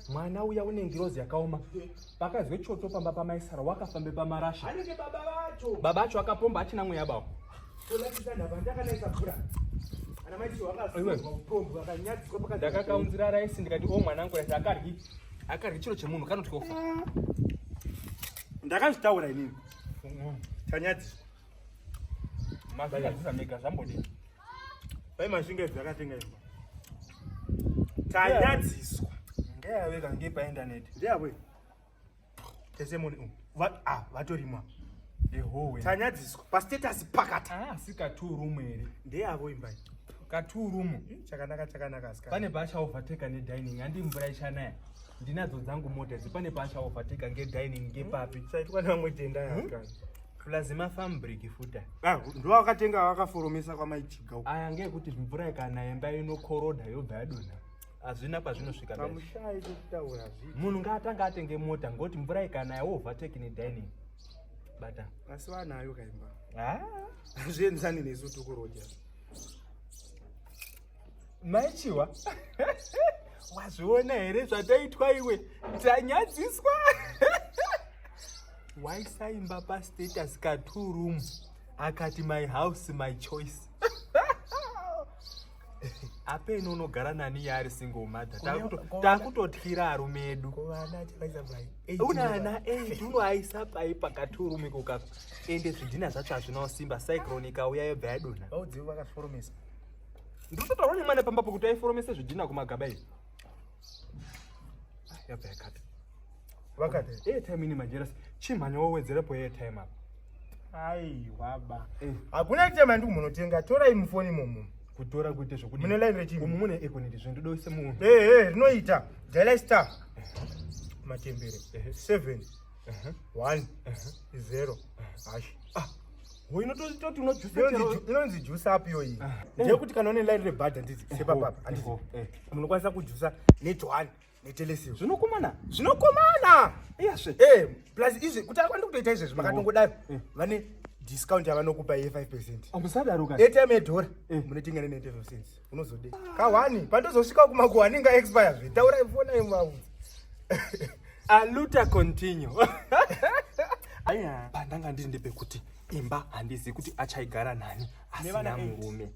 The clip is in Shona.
Mwana uya une ngirozi yakaoma. Pakazwe choto pamba pamaisara wakafambe pamarasha. Anenge baba vacho. Baba acho akapomba achina mweya baba. Ndakakaunzira raisi ndikati mwanangu raisi akaryi chiro chemunhu kanoti kofa. Ndakazvitaura inini. Tanyadzi. Mazvadzisa mega zvambodini. Pai mashinge zvakatenga izvo. Tanyadziswa. Ndeyaweka ngepa internet. Ndeyabwe. Tesemoni vatorimwa. Ehowe. Tanyadziswa. Pastatus pakata. Sikaturumu here. Ndeyavo imbai. Katurumu. Chakanaka aska. Pane pasha overtake nedining handi mvura ichanaya. Ndinadzo dzangu mota dzipane pasha overtake ngedining ngepapi. Saitwa namwe tenda yaka. Lazima farm break futa. Ndo wakatenga wakaforomesa kwamaichiga uko. Aya ngekuti mvura ikanaya imba inokoroda yobva yadonha. Azvina pazvinosvika basi. Pamushayi kutaura zvi. Munhu ngaatanga atenge mota ngoti mvura ikanaya overtake nedining. Bata. Asi vanayo kaimba. Zvienzani nesu tukuroja. Maichiwa. Wazviona here zvataitwa iwe? Tanyadziswa. Waisaimba pastatus ka2 room akati my house my choice. Apeno unogara nani yari single mother. Takutotyira arume edu. Kuvana chivaisa pai. Unana 8 unoaisa pai paka2 room ikokako. Ende zvidhina zvacho zvinosimba cyclone ikauya yobva yadonha. Vaudzivi vakaforomesa. Ndinototaura nemwana pamba pokuti aiforomesa zvidhina kumagaba izvi. Yabva yakati. Vakati. Airtime ini majerasi. Chimhanya wowedzerepo airtime apa. Ai waba. Hakuna airtime ndi munotenga tora imufoni momo. Kutora kuite zvokudini. Mune line rechini. Mune ekoneti zvindodoise munhu. Rinoita. Dial star. Matembere. 7 1 0 hash. Inototi unojusa inonzi juice up iyo iyi. Ndekuti kana une line rebhadha ndizi sepa papa andisi. Munokwanisa kujusa net 1 netelesiyo. Zvinokomana. Iyazve. Plus izvi kuti akwanda kutoita izvi zvakatongodaro. Vane discount yavanokupa ye5%. Amusadaruka. Airtime yedhora munotenga ne95 cents. Unozode. Ka1 pandozosvika kumakuwani nga expire zve. Taura ifona yemavu. Aluta continue. Aya. Pandanga ndiri ndepekuti imba handizi kuti achaigara nani asina murume.